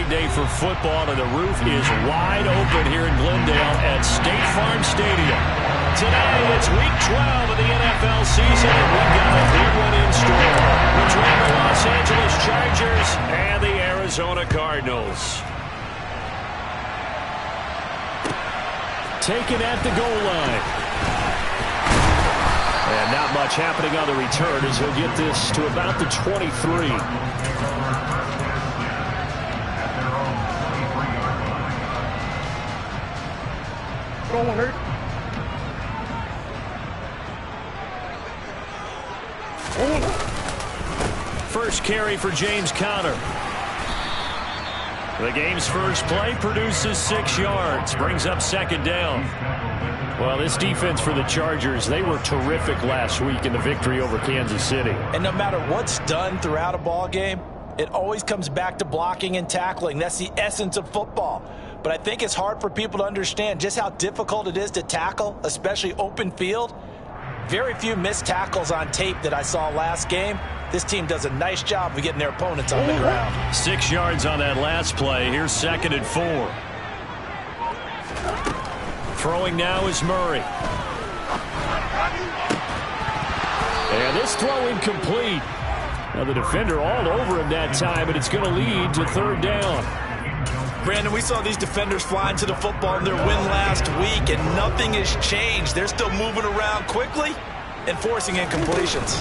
exciting day for football, and the roof is wide open here in Glendale at State Farm Stadium. Today, it's Week 12 of the NFL season, and we've got a big one in store between the Los Angeles Chargers and the Arizona Cardinals. Taken at the goal line. And not much happening on the return as he'll get this to about the 23. First carry for James Conner. The game's first play produces 6 yards, brings up second down. Well, this defense for the Chargers, they were terrific last week in the victory over Kansas City. And no matter what's done throughout a ball game, it always comes back to blocking and tackling. That's the essence of football. But I think it's hard for people to understand just how difficult it is to tackle, especially open field. Very few missed tackles on tape that I saw last game. This team does a nice job of getting their opponents on the ground. 6 yards on that last play. Here's 2nd and 4. Throwing now is Murray. And this throw incomplete. Now the defender all over him that time, but it's going to lead to 3rd down. Brandon, we saw these defenders flying to the football in their win last week, and nothing has changed. They're still moving around quickly and forcing incompletions.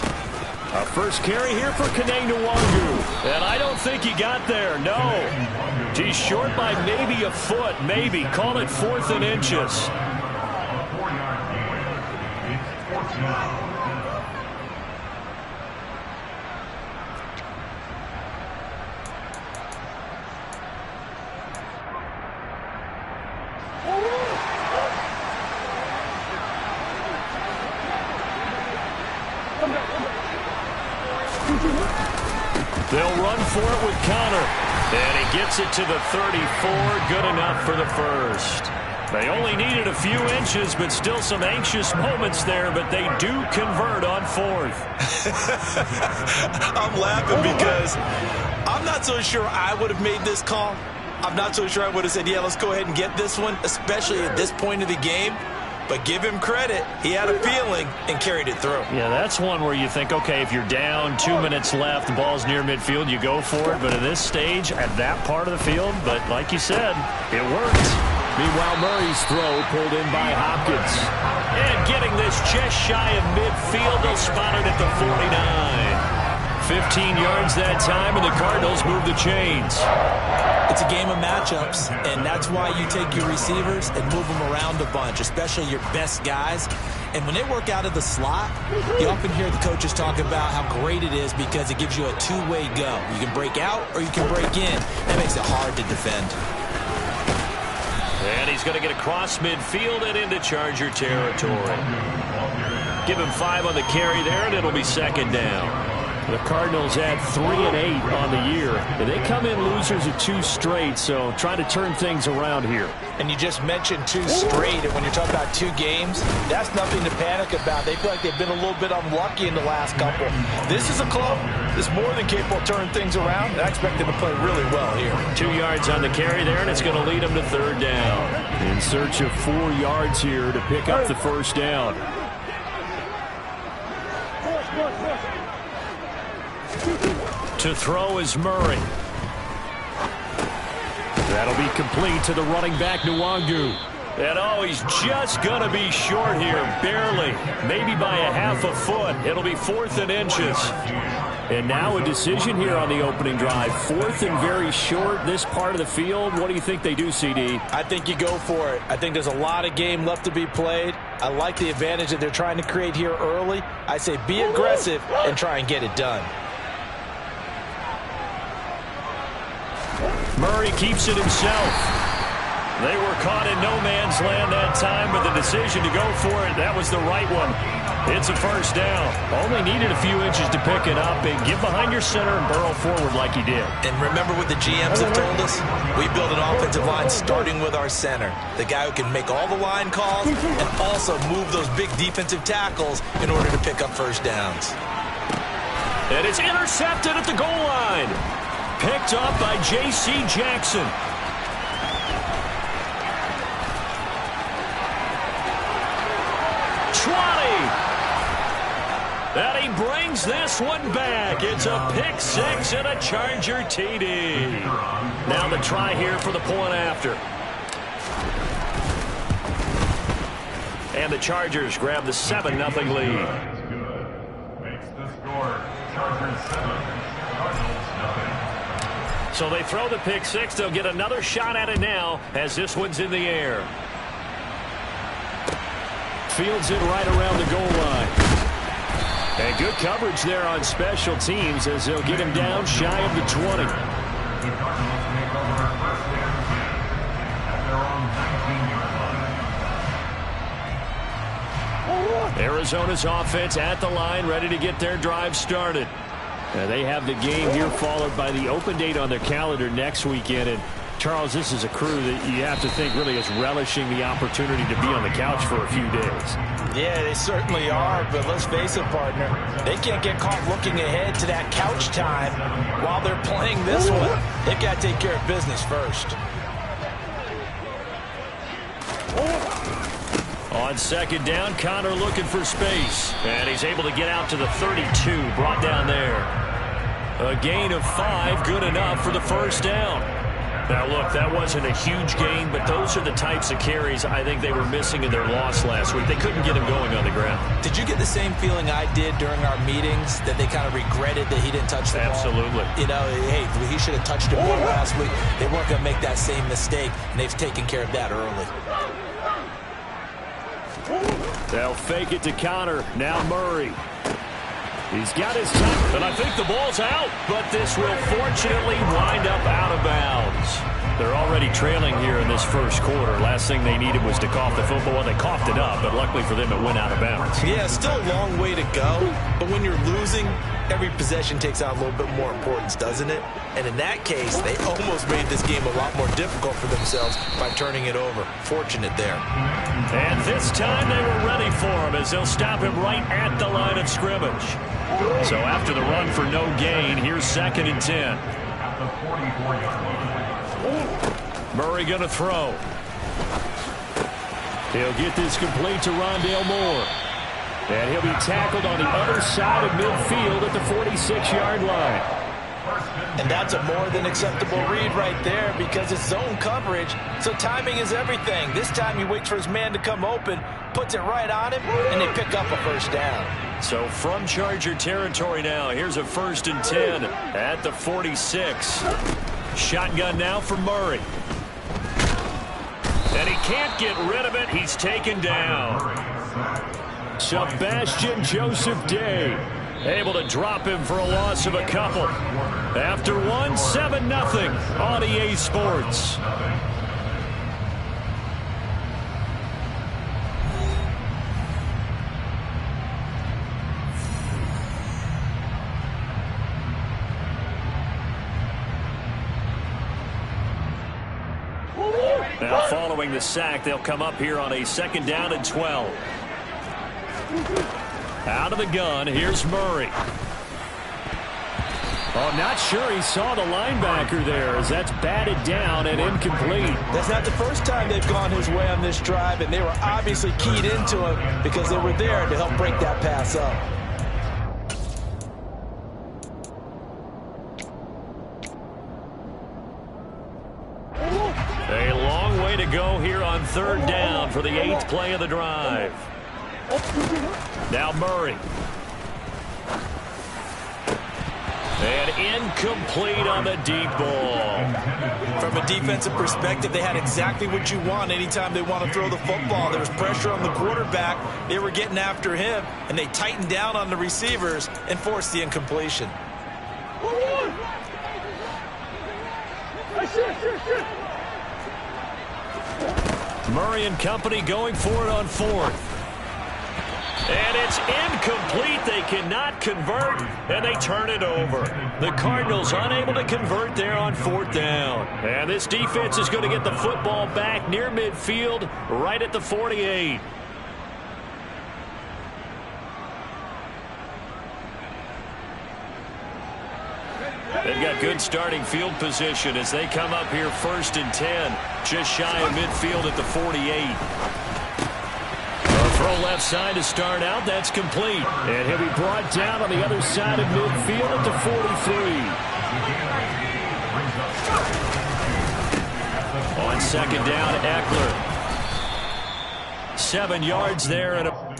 A first carry here for Nwangwu. And I don't think he got there, no. He's short by maybe a foot, maybe. Call it 4th and inches. They'll run for it with Conner. And he gets it to the 34. Good enough for the first. They only needed a few inches, but still some anxious moments there, but they do convert on 4th. I'm laughing because I'm not so sure I would have made this call. I'm not so sure I would have said, yeah, let's go ahead and get this one, especially at this point of the game. But give him credit. He had a feeling and carried it through. Yeah, that's one where you think, okay, if you're down, 2 minutes left, the ball's near midfield, you go for it. But at this stage, at that part of the field, but like you said, it worked. Meanwhile, Murray's throw pulled in by Hopkins. And getting this just shy of midfield, they'll spot it at the 49. 15 yards that time, and the Cardinals move the chains. It's a game of matchups, and that's why you take your receivers and move them around a bunch, especially your best guys. And when they work out of the slot, you often hear the coaches talk about how great it is because it gives you a two-way go. You can break out or you can break in. That makes it hard to defend. And he's going to get across midfield and into Charger territory. Give him 5 on the carry there, and it'll be 2nd down. The Cardinals had 3 and 8 on the year. And they come in losers of 2 straight, so trying to turn things around here. And you just mentioned 2 straight, and when you're talking about 2 games, that's nothing to panic about. They feel like they've been a little bit unlucky in the last couple. This is a club that's more than capable of turning things around, and I expect them to play really well here. 2 yards on the carry there, and it's going to lead them to 3rd down. In search of 4 yards here to pick up the first down. To throw is Murray. That'll be complete to the running back, Nwangwu. And oh, he's just going to be short here, barely. Maybe by a half a foot. It'll be 4th and inches. And now a decision here on the opening drive. 4th and very short, this part of the field. What do you think they do, CD? I think you go for it. I think there's a lot of game left to be played. I like the advantage that they're trying to create here early. I say be aggressive and try and get it done. Murray keeps it himself. They were caught in no man's land that time, but the decision to go for it, that was the right one. It's a first down. Only needed a few inches to pick it up and get behind your center and burrow forward like he did. And remember what the GMs have told us? We build an offensive line starting with our center, the guy who can make all the line calls and also move those big defensive tackles in order to pick up first downs. And it's intercepted at the goal line. Picked up by J.C. Jackson. And he brings this one back. It's a pick six and a Charger TD. Now the try here for the point after. And the Chargers grab the 7-0 lead. Makes the score Chargers 7, Cardinals 0. So they throw the pick six. They'll get another shot at it now as this one's in the air. Fields it right around the goal line. And good coverage there on special teams as they'll get him down shy of the 20. The Cardinals make over first and 10 at their own 19-yard line. Arizona's offense at the line, ready to get their drive started. They have the game here followed by the open date on their calendar next weekend. And Charles, this is a crew that you have to think really is relishing the opportunity to be on the couch for a few days. Yeah, they certainly are, but let's face it, partner. They can't get caught looking ahead to that couch time while they're playing this one. They've got to take care of business first. On second down, Connor looking for space. And he's able to get out to the 32, brought down there. A gain of 5, good enough for the first down. Now, look, that wasn't a huge gain, but those are the types of carries I think they were missing in their loss last week. They couldn't get him going on the ground. Did you get the same feeling I did during our meetings, that they kind of regretted that he didn't touch the ball? Absolutely. You know, hey, he should have touched it more last week. They weren't going to make that same mistake, and they've taken care of that early. They'll fake it to Connor. Now Murray. He's got his time, and I think the ball's out, but this will fortunately wind up out of bounds. They're already trailing here in this first quarter. Last thing they needed was to cough the football. Well, they coughed it up, but luckily for them, it went out of bounds. Yeah, still a long way to go, but when you're losing, every possession takes on a little bit more importance, doesn't it? And in that case, they almost made this game a lot more difficult for themselves by turning it over. Fortunate there. And this time they were ready for him as they'll stop him right at the line of scrimmage. So after the run for no gain, here's 2nd and 10. At the 44-yard line. Murray going to throw. He'll get this complete to Rondale Moore. And he'll be tackled on the other side of midfield at the 46-yard line. And that's a more than acceptable read right there because it's zone coverage, so timing is everything. This time he waits for his man to come open, puts it right on him, and they pick up a first down. So from Charger territory now, here's a 1st and 10 at the 46. Shotgun now for Murray. And he can't get rid of it. He's taken down. Sebastian Joseph Day able to drop him for a loss of a couple. After one, 7-0 on EA Sports. Now following the sack, they'll come up here on a 2nd down and 12. Out of the gun, here's Murray. Oh, not sure he saw the linebacker there as that's batted down and incomplete. That's not the first time they've gone his way on this drive, and they were obviously keyed into him because they were there to help break that pass up. A long way to go here on 3rd down for the 8th play of the drive. Now Murray. And incomplete on the deep ball. From a defensive perspective, they had exactly what you want anytime they want to throw the football. There was pressure on the quarterback. They were getting after him, and they tightened down on the receivers and forced the incompletion. Murray and company going for it on 4th. And it's incomplete. They cannot convert, and they turn it over. The Cardinals unable to convert there on 4th down. And this defense is going to get the football back near midfield, right at the 48. They've got got good starting field position as they come up here 1st and 10. Just shy of midfield at the 48. Throw left side to start out. That's complete. And he'll be brought down on the other side of midfield at the 43. On 2nd down, Eckler. 7 yards there and a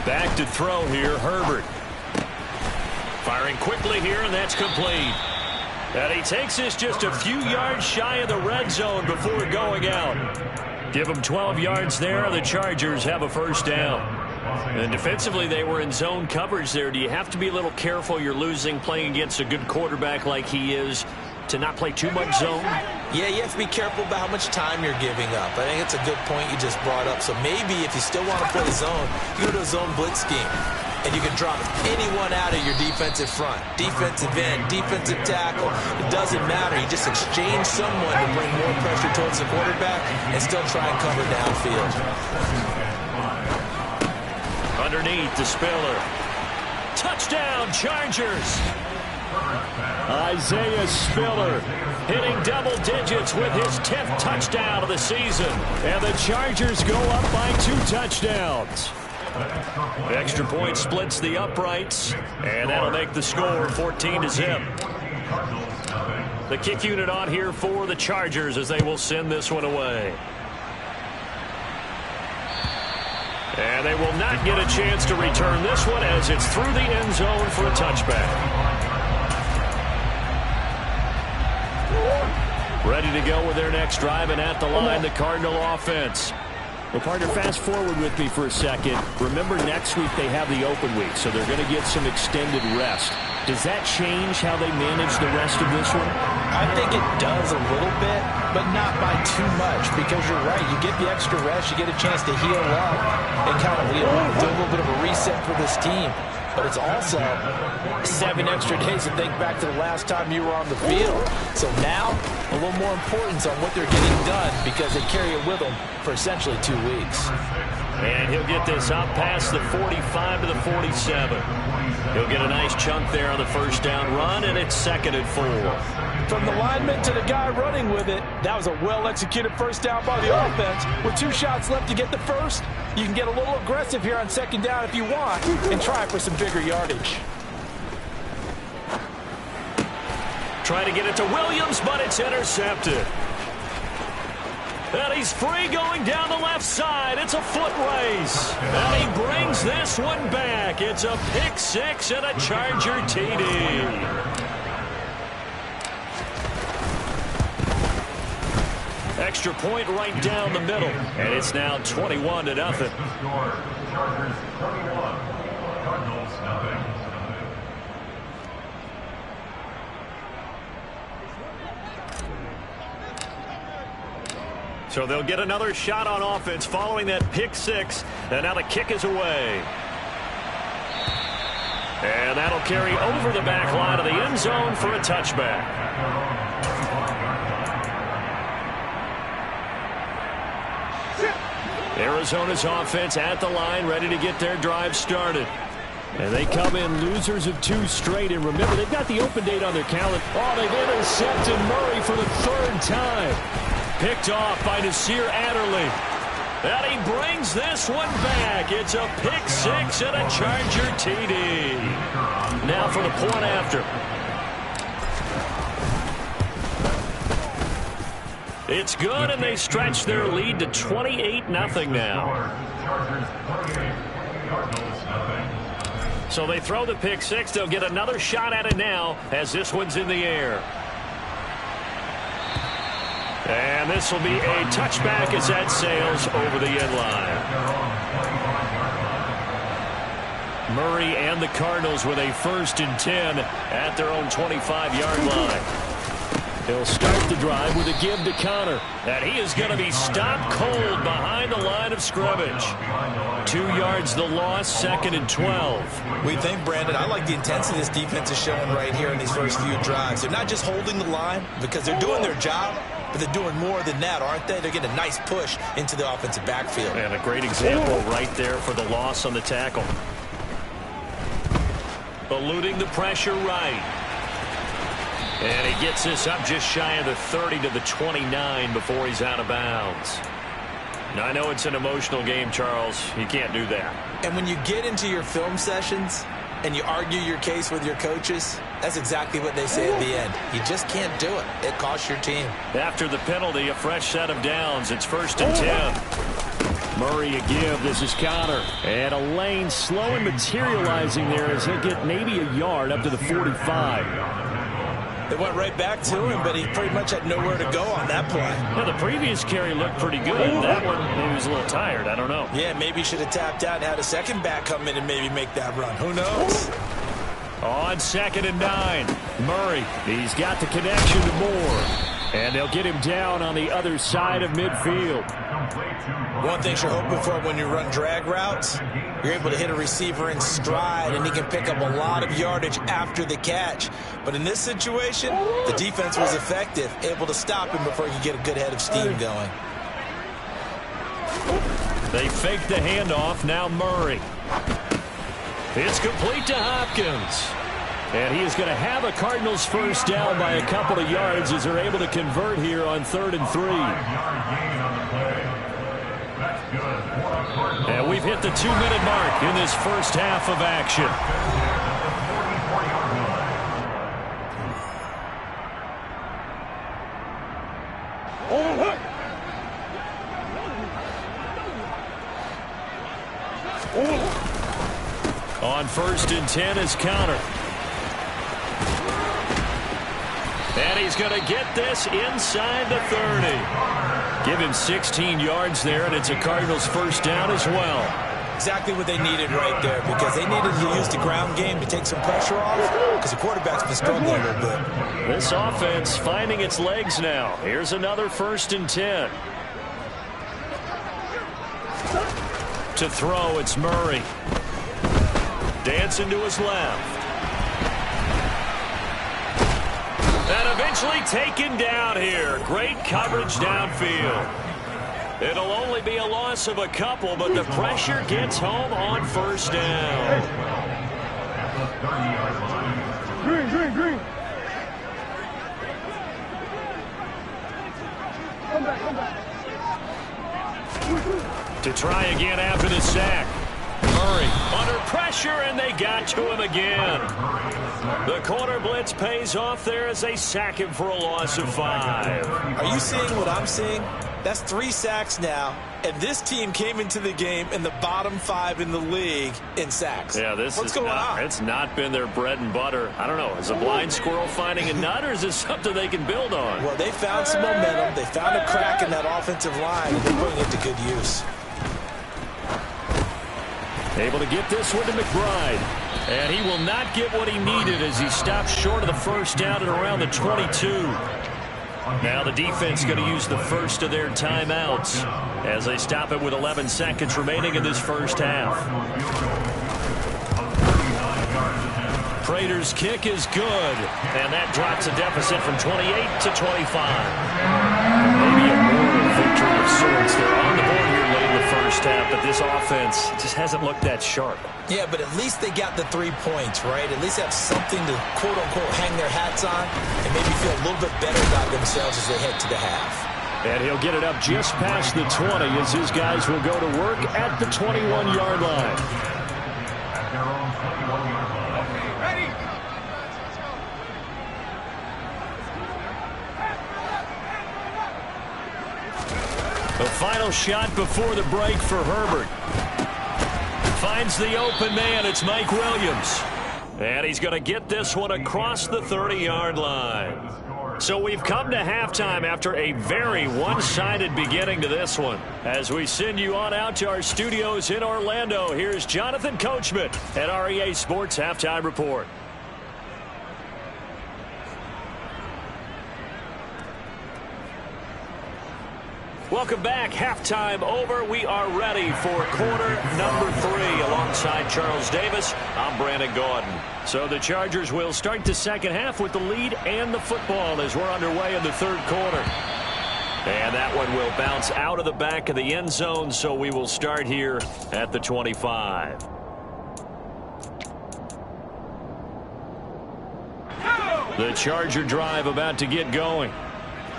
back to throw here, Herbert. Firing quickly here, and that's complete. And he takes this just a few yards shy of the red zone before going out. Give him 12 yards there. The Chargers have a 1st down. And defensively, they were in zone coverage there. Do you have to be a little careful? You're losing playing against a good quarterback like he is to not play too much zone? Yeah, you have to be careful about how much time you're giving up. I think it's a good point you just brought up. So maybe if you still want to play zone, you go to a zone blitz scheme. And you can drop anyone out of your defensive front. Defensive end, defensive tackle. It doesn't matter. You just exchange someone to bring more pressure towards the quarterback and still try and cover downfield. Underneath the Spiller. Touchdown, Chargers. Isaiah Spiller hitting double digits with his 10th touchdown of the season. And the Chargers go up by 2 touchdowns. Extra point splits the uprights, and that'll make the score 14-0. The kick unit on here for the Chargers as they will send this one away. And they will not get a chance to return this one as it's through the end zone for a touchback. Ready to go with their next drive, and at the line, the Cardinal offense. Well, partner, fast forward with me for a second. Remember, next week they have the open week, so they're going to get some extended rest. Does that change how they manage the rest of this one? I think it does a little bit, but not by too much, because you're right. You get the extra rest, you get a chance to heal up and kind of do a little bit of a reset for this team. But it's also 7 extra days to think back to the last time you were on the field. So now, a little more importance on what they're getting done because they carry it with them for essentially 2 weeks. And he'll get this up past the 45 to the 47. He'll get a nice chunk there on the 1st down run, and it's 2nd and 4. From the lineman to the guy running with it, that was a well-executed 1st down by the offense. With 2 shots left to get the first, you can get a little aggressive here on 2nd down if you want and try for some bigger yardage. Trying to get it to Williams, but it's intercepted. And he's free going down the left side. It's a foot race. And he brings this one back. It's a pick 6 and a Charger TD. Extra point right down the middle. And it's now 21-0. Chargers 21, Cardinals nothing. So they'll get another shot on offense following that pick 6. And now the kick is away. And that'll carry over the back line of the end zone for a touchback. Arizona's offense at the line, ready to get their drive started. And they come in losers of 2 straight. And remember, they've got the open date on their calendar. Oh, they've intercepted Murray for the 3rd time. Picked off by Nasir Adderley. And he brings this one back. It's a pick 6 and a Charger TD. Now for the point after. It's good, and they stretch their lead to 28-0 now. So they throw the pick 6. They'll get another shot at it now as this one's in the air. And this will be a touchback as that sails over the end line. Murray and the Cardinals with a 1st and 10 at their own 25-yard line. He'll start the drive with a give to Connor. And he is going to be stopped cold behind the line of scrimmage. 2 yards the loss, 2nd and 12. We think, Brandon, I like the intensity this defense is showing right here in these first few drives. They're not just holding the line because they're doing their job, but they're doing more than that, aren't they? They're getting a nice push into the offensive backfield. And a great example right there for the loss on the tackle. Eluding the pressure right. And he gets this up just shy of the 30 to the 29 before he's out of bounds. Now, I know it's an emotional game, Charles. You can't do that. And when you get into your film sessions and you argue your case with your coaches, that's exactly what they say at the end. You just can't do it. It costs your team. After the penalty, a fresh set of downs. It's 1st and 10. Murray a give. This is Connor. And a lane slow and materializing there as he'll get maybe a yard up to the 45. They went right back to him, but he pretty much had nowhere to go on that play. Yeah, the previous carry looked pretty good. That one, maybe he was a little tired. I don't know. Yeah, maybe he should have tapped out and had a second back come in and maybe make that run. Who knows? On 2nd and 9, Murray. He's got the connection to Moore. And they'll get him down on the other side of midfield. One thing you're hoping for when you run drag routes, you're able to hit a receiver in stride, and he can pick up a lot of yardage after the catch. But in this situation, the defense was effective, able to stop him before he could get a good head of steam going. They fake the handoff. Now Murray. It's complete to Hopkins. And he is going to have a Cardinals 1st down by a couple of yards as they're able to convert here on 3rd and 3. And we've hit the 2-minute mark in this first half of action. On 1st and 10 is Connor. And he's going to get this inside the 30. Give him 16 yards there, and it's a Cardinals 1st down as well. Exactly what they needed right there, because they needed to use the ground game to take some pressure off, because the quarterback's been struggling a little bit. This offense finding its legs now. Here's another 1st and 10. To throw, it's Murray. Dancing to his left. And eventually taken down here. Great coverage downfield. It'll only be a loss of a couple, but the pressure gets home on 1st down. Green. Come back. To try again after the sack. Murray under pressure, and they got to him again. The corner blitz pays off there as they sack him for a loss of 5. Are you seeing what I'm seeing? That's 3 sacks now, and this team came into the game in the bottom 5 in the league in sacks. Yeah, What's going on? It's not been their bread and butter. I don't know. Is a blind squirrel finding a nut, or is this something they can build on? Well, they found some momentum. They found a crack in that offensive line, and they're putting it to good use. Able to get this one to McBride. And he will not get what he needed as he stops short of the 1st down at around the 22. Now the defense going to use the first of their timeouts as they stop it with 11 seconds remaining in this first half. Prater's kick is good, and that drops a deficit from 28 to 25. Maybe a moral victory of sorts. They're on the board here late in the first half, but this offense just hasn't looked that sharp. Yeah, but at least they got the 3 points, right? At least have something to, quote-unquote, hang their hats on and maybe feel a little bit better about themselves as they head to the half. And he'll get it up just past the 20 as his guys will go to work at the 21-yard line. The final shot before the break for Herbert. Finds the open man. It's Mike Williams. And he's going to get this one across the 30-yard line. So we've come to halftime after a very one-sided beginning to this one. As we send you on out to our studios in Orlando, here's Jonathan Coachman at REA Sports Halftime Report. Welcome back. Halftime over. We are ready for quarter number 3. Alongside Charles Davis, I'm Brandon Gordon. So the Chargers will start the second half with the lead and the football as we're underway in the third quarter. And that one will bounce out of the back of the end zone, so we will start here at the 25. The Charger drive about to get going.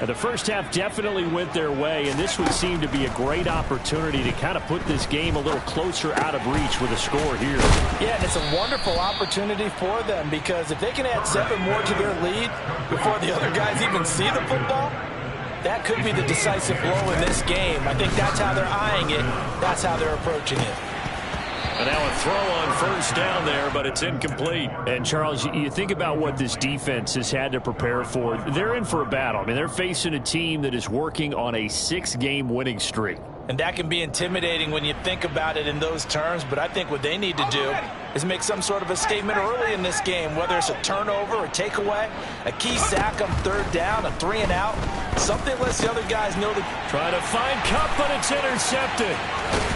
The first half definitely went their way, and this would seem to be a great opportunity to kind of put this game a little closer out of reach with a score here. Yeah, and it's a wonderful opportunity for them because if they can add 7 more to their lead before the other guys even see the football, that could be the decisive blow in this game. I think that's how they're eyeing it. That's how they're approaching it. And now a throw on first down there, but it's incomplete. And, Charles, you think about what this defense has had to prepare for. They're in for a battle. I mean, they're facing a team that is working on a 6-game winning streak. And that can be intimidating when you think about it in those terms, but I think what they need to do is make some sort of a statement early in this game, whether it's a turnover, a takeaway, a key sack on third down, a 3-and-out, something lets the other guys know that. Trying to find Cup, but it's intercepted.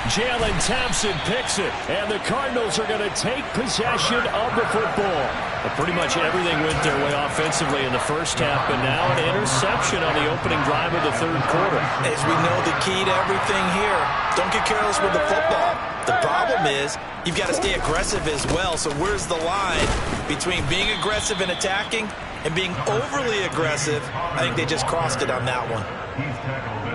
Jalen Thompson picks it, and the Cardinals are going to take possession of the football. But pretty much everything went their way offensively in the first half, but now an interception on the opening drive of the third quarter. As we know, the key to everything here, don't get careless with the football. The problem is you've got to stay aggressive as well. So where's the line between being aggressive and attacking and being overly aggressive? I think they just crossed it on that one.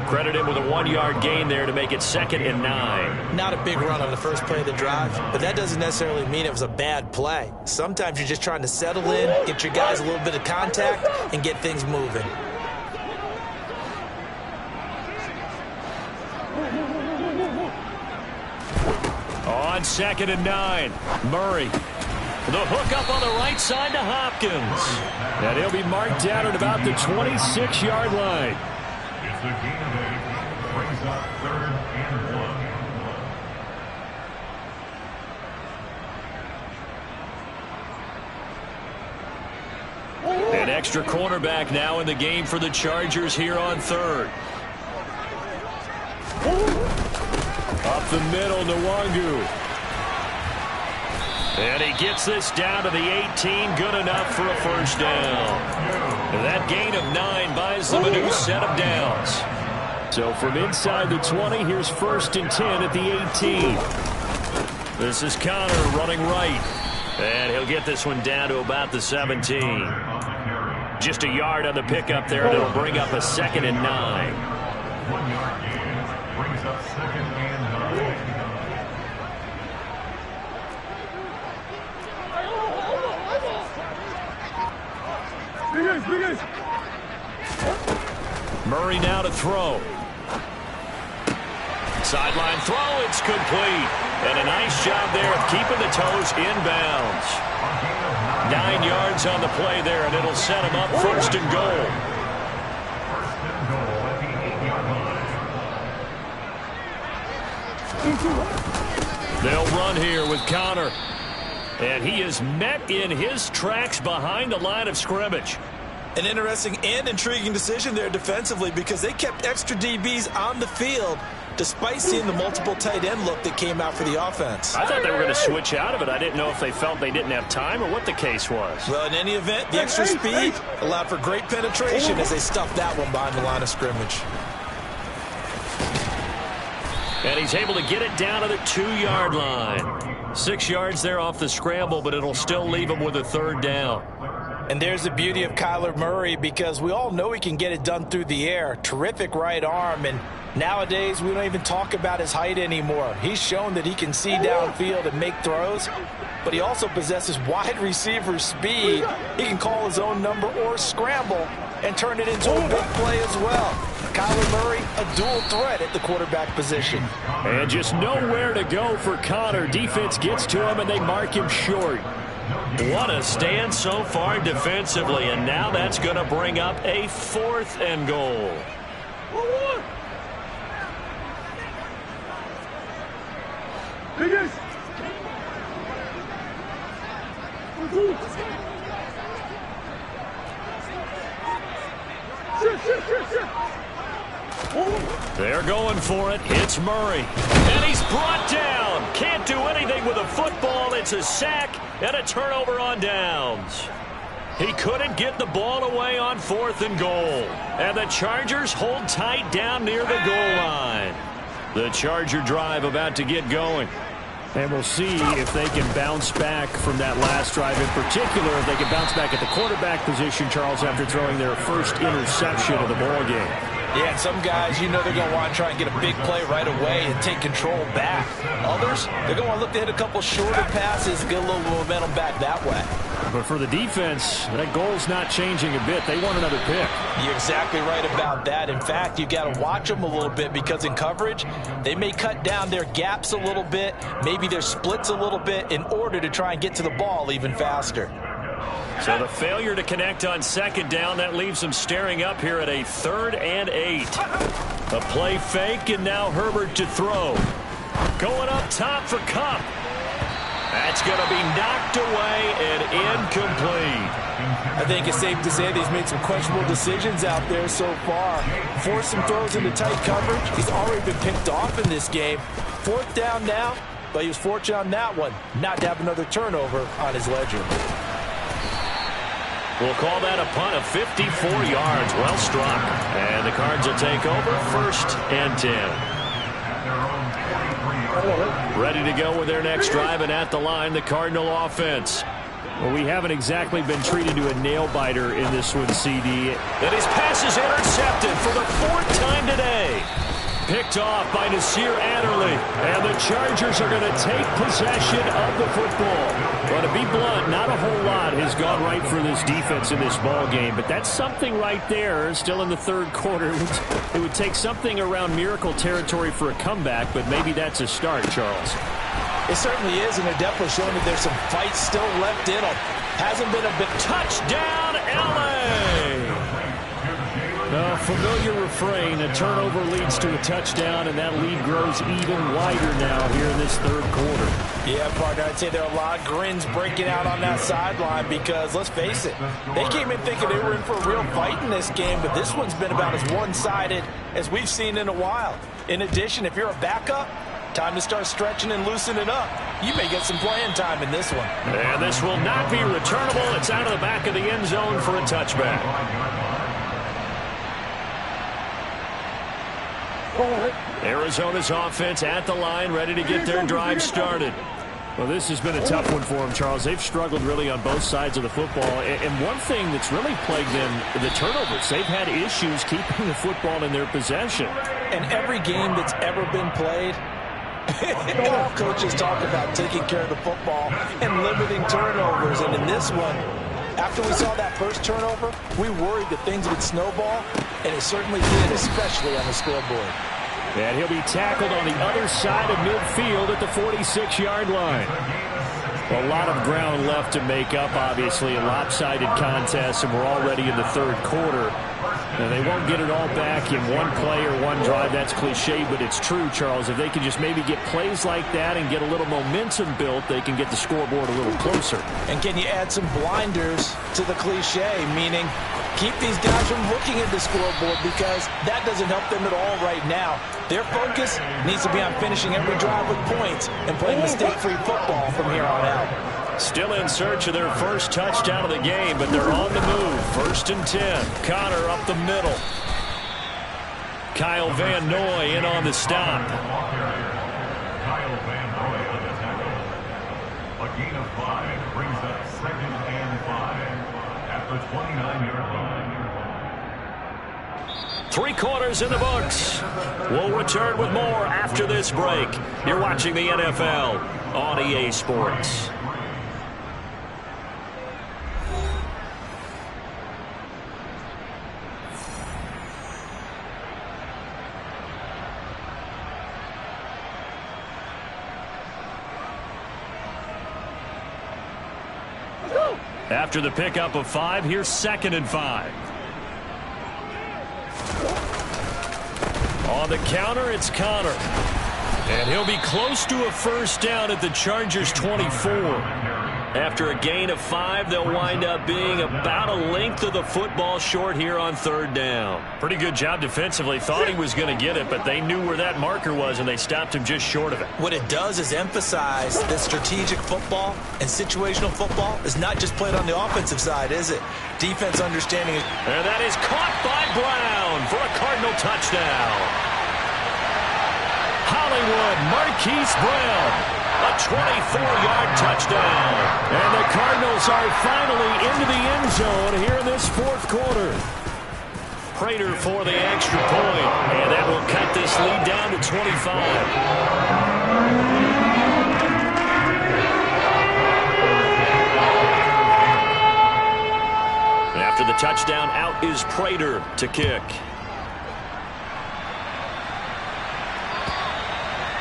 Credit him with a 1-yard gain there to make it 2nd and 9. Not a big run on the first play of the drive, but that doesn't necessarily mean it was a bad play. Sometimes you're just trying to settle in, get your guys a little bit of contact, and get things moving. On 2nd and 9, Murray. The hook up on the right side to Hopkins. And he'll be marked down at about the 26-yard line. It's the gain of 8. Brings up 3rd and 1. An extra cornerback now in the game for the Chargers here on 3rd. Up the middle, Nwangu. And he gets this down to the 18, good enough for a first down. And that gain of 9 buys them a new set of downs. So from inside the 20, here's 1st and 10 at the 18. This is Connor running right. And he'll get this one down to about the 17. Just a yard on the pickup there, and it'll bring up a 2nd and 9. 1-yard gain brings up 2nd and 9. Murray now to throw. Sideline throw, it's complete. And a nice job there of keeping the toes inbounds. 9 yards on the play there, and it'll set him up 1st and goal. 1st and goal at the 8-yard line. They'll run here with Connor. And he is met in his tracks behind the line of scrimmage. An interesting and intriguing decision there defensively because they kept extra DBs on the field despite seeing the multiple tight end look that came out for the offense. I thought they were going to switch out of it. I didn't know if they felt they didn't have time or what the case was. Well, in any event, the extra speed allowed for great penetration as they stuffed that one behind the line of scrimmage. And he's able to get it down to the 2-yard line. 6 yards there off the scramble, but it'll still leave him with a 3rd down. And there's the beauty of Kyler Murray because we all know he can get it done through the air. Terrific right arm, and nowadays we don't even talk about his height anymore. He's shown that he can see downfield and make throws, but he also possesses wide receiver speed. He can call his own number or scramble and turn it into a big play as well. Kyler Murray, a dual threat at the quarterback position. And just nowhere to go for Connor. Defense gets to him, and they mark him short. What a stand so far defensively, and now that's going to bring up a 4th and goal. They're going for it. It's Murray. And he's brought down. Can't do anything with a football. It's a sack and a turnover on downs. He couldn't get the ball away on 4th and goal. And the Chargers hold tight down near the goal line. The Charger drive about to get going. And we'll see if they can bounce back from that last drive in particular. If they can bounce back at the quarterback position, Charles, after throwing their first interception of the ball game. Yeah, and some guys, you know they're going to want to try and get a big play right away and take control back. Others, they're going to want to look to hit a couple shorter passes and get a little momentum back that way. But for the defense, that goal's not changing a bit. They want another pick. You're exactly right about that. In fact, you got to watch them a little bit because in coverage, they may cut down their gaps a little bit, maybe their splits a little bit in order to try and get to the ball even faster. So the failure to connect on 2nd down, that leaves them staring up here at a 3rd and 8. A play fake, and now Herbert to throw. Going up top for Kupp. That's going to be knocked away and incomplete. I think it's safe to say that he's made some questionable decisions out there so far. Forced some throws into tight coverage. He's already been picked off in this game. 4th down now, but he was fortunate on that one not to have another turnover on his ledger. We'll call that a punt of 54 yards. Well struck. And the Cards will take over 1st and 10. Ready to go with their next drive, and at the line, the Cardinal offense. Well, we haven't exactly been treated to a nail-biter in this one, CD. And his pass is intercepted for the 4th time today. Picked off by Nasir Adderley. And the Chargers are going to take possession of the football. Well, to be blunt, not a whole lot has gone right for this defense in this ball game. But that's something right there. Still in the 3rd quarter. It would take something around miracle territory for a comeback, but maybe that's a start, Charles. It certainly is, and they're definitely showing that there's some fight still left in them. Hasn't been a bit. Touchdown, L.A. A familiar refrain. A turnover leads to a touchdown, and that lead grows even wider now here in this 3rd quarter. Yeah, partner, I'd say there are a lot of grins breaking out on that sideline because, let's face it, they came in thinking they were in for a real fight in this game, but this one's been about as one-sided as we've seen in a while. In addition, if you're a backup, time to start stretching and loosening up. You may get some playing time in this one. And this will not be returnable. It's out of the back of the end zone for a touchback. Arizona's offense at the line, ready to get their drive started. Well, this has been a tough one for them, Charles. They've struggled really on both sides of the football. And one thing that's really plagued them, the turnovers. They've had issues keeping the football in their possession. And every game that's ever been played, all coaches talk about taking care of the football and limiting turnovers. And in this one, after we saw that first turnover, we worried that things would snowball, and it certainly did, especially on the scoreboard. And he'll be tackled on the other side of midfield at the 46-yard line. A lot of ground left to make up, obviously, a lopsided contest, and we're already in the 3rd quarter. Now, they won't get it all back in one play or one drive. That's cliche, but it's true, Charles. If they can just maybe get plays like that and get a little momentum built, they can get the scoreboard a little closer. And can you add some blinders to the cliche, meaning keep these guys from looking at the scoreboard because that doesn't help them at all right now. Their focus needs to be on finishing every drive with points and playing mistake-free football from here on out. Still in search of their first touchdown of the game, but they're on the move. 1st and 10. Connor up the middle. Kyle Van Noy in on the stop. Kyle Van Noy on the tackle. A gain of 5 brings up 2nd and 5 at the 29-yard line. 3 quarters in the books. We'll return with more after this break. You're watching the NFL on EA Sports. After the pickup of 5, here's 2nd and 5. On the counter, it's Connor. And he'll be close to a first down at the Chargers' 24. After a gain of 5, they'll wind up being about a length of the football short here on 3rd down. Pretty good job defensively. Thought he was going to get it, but they knew where that marker was, and they stopped him just short of it. What it does is emphasize that strategic football and situational football is not just played on the offensive side, is it? Defense understanding it. And that is caught by Brown for a Cardinal touchdown. Hollywood, Marquise Brown. A 24-yard touchdown. And the Cardinals are finally into the end zone here in this 4th quarter. Prater for the extra point. And that will cut this lead down to 25. After the touchdown, out is Prater to kick.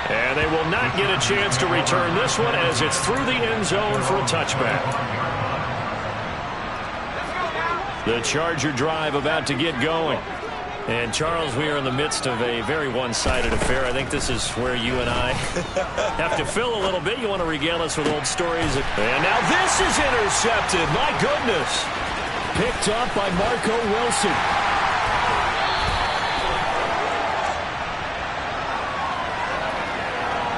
And they will not get a chance to return this one as it's through the end zone for a touchback. The Charger drive about to get going. And, Charles, we are in the midst of a very one-sided affair. I think this is where you and I have to fill a little bit. You want to regale us with old stories. And now this is intercepted. My goodness. Picked up by Marco Wilson.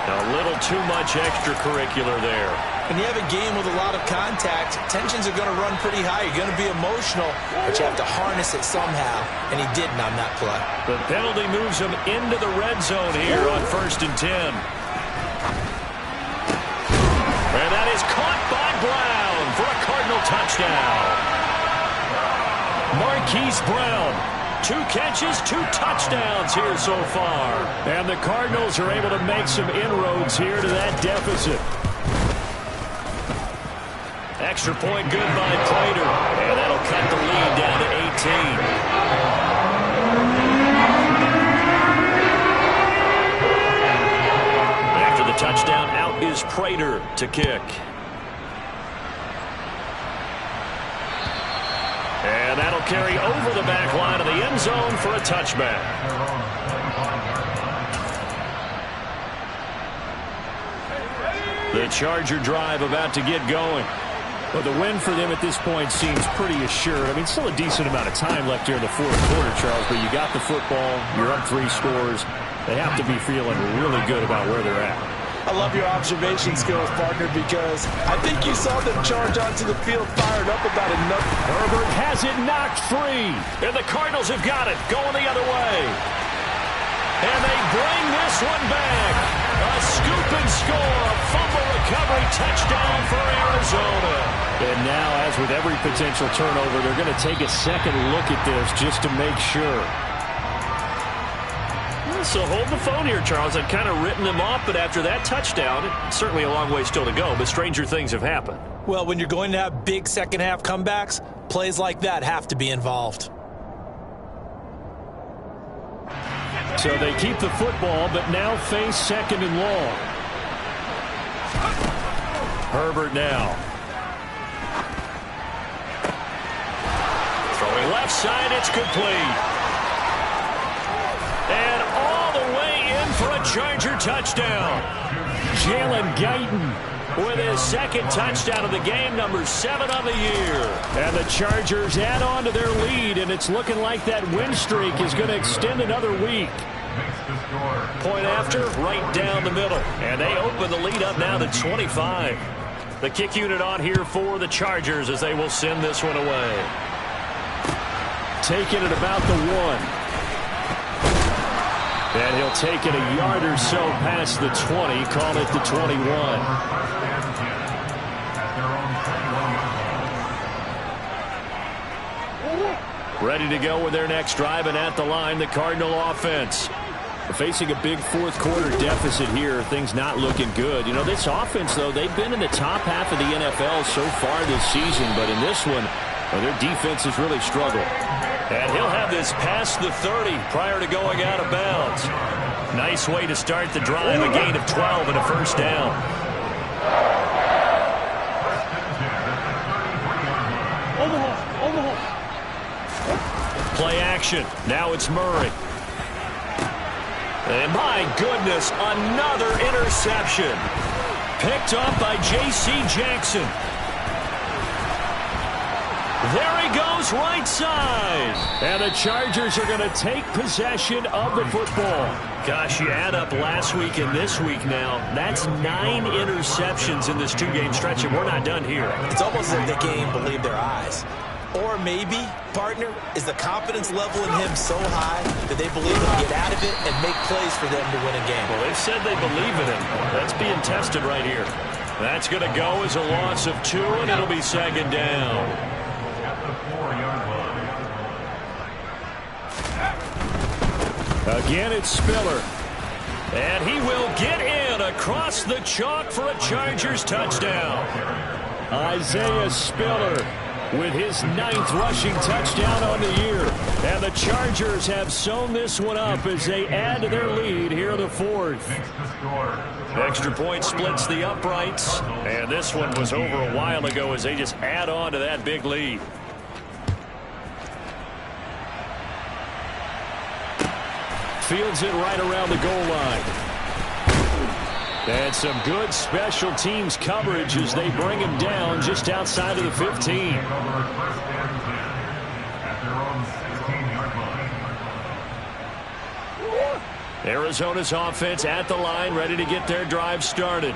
A little too much extracurricular there. When you have a game with a lot of contact, tensions are going to run pretty high. You're going to be emotional, but you have to harness it somehow, and he didn't on that play. The penalty moves him into the red zone here on 1st and 10. And that is caught by Brown for a Cardinal touchdown. Marquise Brown. 2 catches, 2 touchdowns here so far. And the Cardinals are able to make some inroads here to that deficit. Extra point good by Prater. And that'll cut the lead down to 18. After the touchdown, out is Prater to kick. And that'll carry over the back line of the end zone for a touchback. The Charger drive about to get going. Well, the win for them at this point seems pretty assured. I mean, still a decent amount of time left here in the 4th quarter, Charles, but you got the football, you're up 3 scores. They have to be feeling really good about where they're at. I love your observation skills, partner, because I think you saw them charge onto the field fired up about enough. Herbert has it knocked free. And the Cardinals have got it going the other way. And they bring this one back. A scoop and score. A fumble recovery touchdown for Arizona. And now, as with every potential turnover, they're going to take a second look at this just to make sure. So hold the phone here, Charles. I've kind of written them off, but after that touchdown, certainly a long way still to go, but stranger things have happened. Well, when you're going to have big second-half comebacks, plays like that have to be involved. So they keep the football, but now face 2nd and long. Herbert now. Throwing left side, it's complete. And all the way in for a Charger touchdown. Jalen Guyton with his 2nd touchdown of the game, number 7 on the year. And the Chargers add on to their lead, and it's looking like that win streak is going to extend another week. Point after, right down the middle. And they open the lead up now to 25. The kick unit on here for the Chargers as they will send this one away. Taking it about the 1. And he'll take it a yard or so past the 20, call it the 21. Ready to go with their next drive, and at the line, the Cardinal offense. Facing a big 4th quarter deficit here, things not looking good. You know, this offense, though, they've been in the top half of the NFL so far this season, but in this one, well, their defense has really struggled. And he'll have this past the 30 prior to going out of bounds. Nice way to start the drive, a gain of 12 and a first down. Play action. Now it's Murray. And my goodness, another interception. Picked up by J.C. Jackson. There he goes, right side. And the Chargers are going to take possession of the football. Gosh, you add up last week and this week now. That's 9 interceptions in this 2-game stretch, and we're not done here. It's almost as if the game believed their eyes. Or maybe, partner, is the confidence level in him so high that they believe he'll get out of it and make plays for them to win a game. Well, they've said they believe in him. That's being tested right here. That's going to go as a loss of 2, and it'll be second down. Again, it's Spiller. And he will get in across the chalk for a Chargers touchdown. Isaiah Spiller with his 9th rushing touchdown on the year. And the Chargers have sewn this one up as they add to their lead here in the 4th. Extra point splits the uprights. And this one was over a while ago as they just add on to that big lead. Fields it right around the goal line. And some good special teams coverage as they bring him down just outside of the 15. Arizona's offense at the line, ready to get their drive started.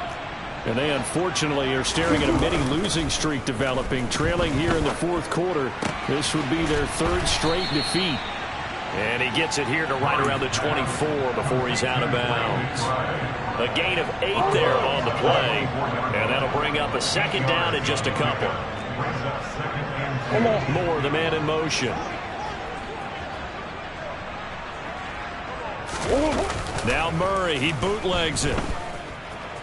And they unfortunately are staring at a mini losing streak developing, trailing here in the 4th quarter. This would be their 3rd straight defeat. And he gets it here to right around the 24 before he's out of bounds. A gain of 8 there on the play. And that'll bring up a second down in just a couple. More the man in motion. Now Murray, he bootlegs it.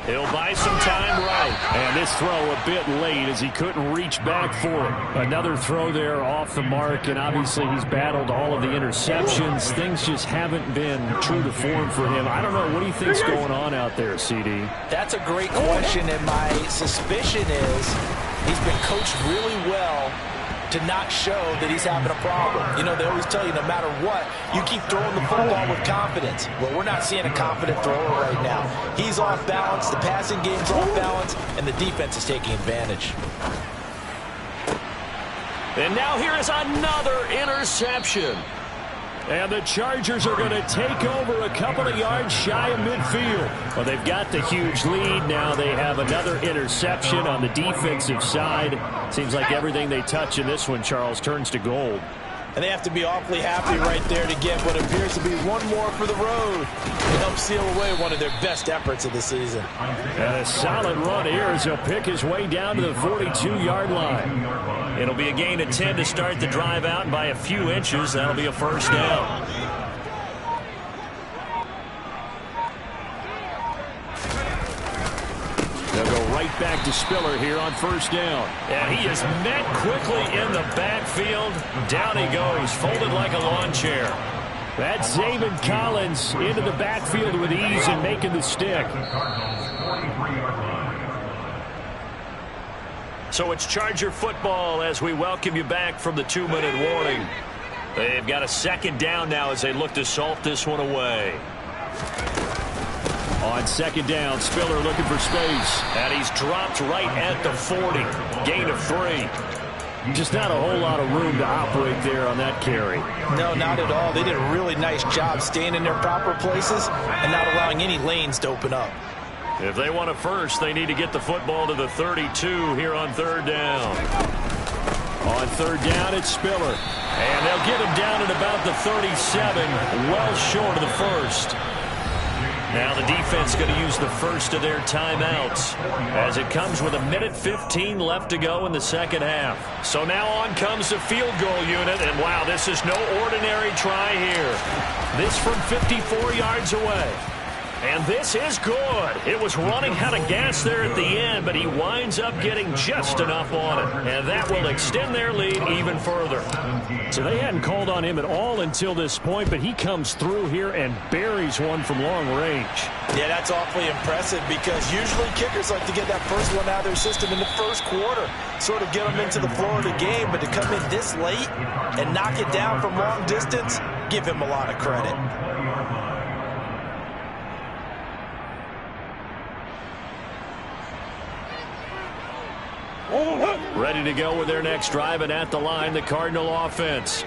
He'll buy some time right. And this throw a bit late as he couldn't reach back for it. Another throw there off the mark, and obviously he's battled all of the interceptions. Things just haven't been true to form for him. I don't know. What do you think's going on out there, CD? That's a great question, and my suspicion is he's been coached really well to not show that he's having a problem. You know, they always tell you no matter what, you keep throwing the football with confidence. Well, we're not seeing a confident thrower right now. He's off balance, the passing game's off balance, and the defense is taking advantage. And now here is another interception. And the Chargers are going to take over a couple of yards shy of midfield. Well, they've got the huge lead. Now they have another interception on the defensive side. Seems like everything they touch in this one, Charles, turns to gold. And they have to be awfully happy right there to get what appears to be one more for the road to help seal away one of their best efforts of the season. And a solid run here as he'll pick his way down to the 42-yard line. It'll be a gain of 10 to start the drive out, and by a few inches, that'll be a first down. They'll go right back to Spiller here on first down. And he is met quickly in the backfield. Down he goes, folded like a lawn chair. That's Zayvon Collins into the backfield with ease and making the stick. So it's Charger football as we welcome you back from the 2-minute warning. They've got a second down now as they look to salt this one away. On second down, Spiller looking for space. And he's dropped right at the 40. Gain of 3. Just not a whole lot of room to operate there on that carry. No, not at all. They did a really nice job staying in their proper places and not allowing any lanes to open up. If they want a first, they need to get the football to the 32 here on third down. On third down, it's Spiller. And they'll get him down at about the 37, well short of the first. Now the defense going to use the first of their timeouts as it comes with 1:15 left to go in the second half. So now on comes the field goal unit, and wow, this is no ordinary try here. This from 54 yards away. And this is good. It was running out of gas there at the end, but he winds up getting just enough on it. And that will extend their lead even further. So they hadn't called on him at all until this point, but he comes through here and buries one from long range. Yeah, that's awfully impressive because usually kickers like to get that first one out of their system in the first quarter, sort of get them into the flow of the game, but to come in this late and knock it down from long distance, give him a lot of credit. Ready to go with their next drive, and at the line, the Cardinal offense.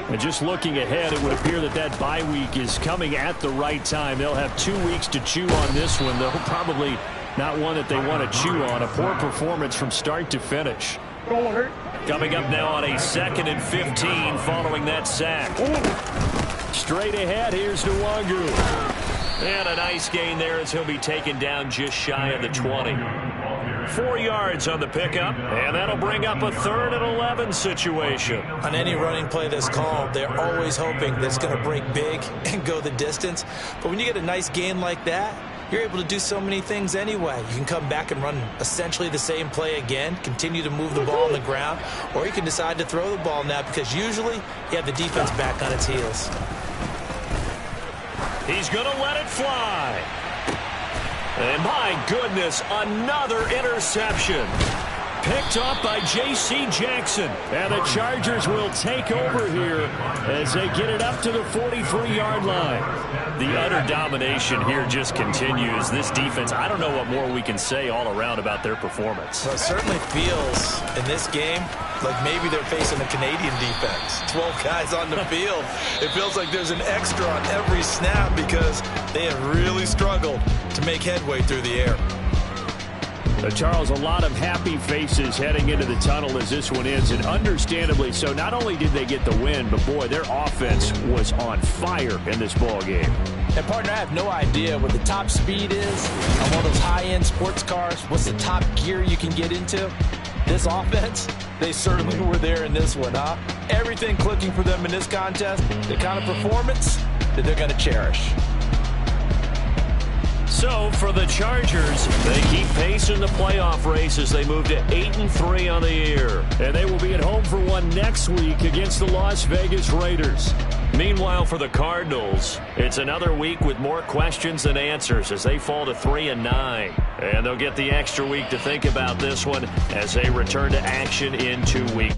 And just looking ahead, it would appear that that bye week is coming at the right time. They'll have 2 weeks to chew on this one, though probably not one that they want to chew on. A poor performance from start to finish. Coming up now on a 2nd and 15 following that sack. Straight ahead, here's Nwangu. And a nice gain there as he'll be taken down just shy of the 20. 4 yards on the pickup, and that'll bring up a 3rd and 11 situation. On any running play that's called, they're always hoping that it's going to break big and go the distance. But when you get a nice gain like that, you're able to do so many things anyway. You can come back and run essentially the same play again, continue to move the ball on the ground, or you can decide to throw the ball now because usually you have the defense back on its heels. He's going to let it fly. And my goodness, another interception. Picked off by J.C. Jackson. And the Chargers will take over here as they get it up to the 43-yard line. The utter domination here just continues. This defense, I don't know what more we can say all around about their performance. Well, it certainly feels in this game like maybe they're facing a Canadian defense. 12 guys on the field. It feels like there's an extra on every snap because they have really struggled to make headway through the air. Charles, a lot of happy faces heading into the tunnel as this one ends, and understandably so. Not only did they get the win, but boy, their offense was on fire in this ball game. And partner, I have no idea what the top speed is on one of those high-end sports cars. What's the top gear you can get into? This offense, they certainly were there in this one, huh? Everything clicking for them in this contest, the kind of performance that they're going to cherish. So for the Chargers, they keep pace in the playoff race as they move to 8-3 on the year. And they will be at home for one next week against the Las Vegas Raiders. Meanwhile, for the Cardinals, it's another week with more questions than answers as they fall to 3-9. And they'll get the extra week to think about this one as they return to action in 2 weeks.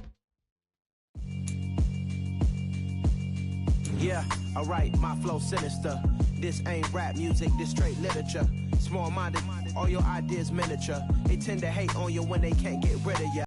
Yeah, alright, my flow sinister. This ain't rap music, this straight literature. Small-minded, all your ideas miniature. They tend to hate on you when they can't get rid of you.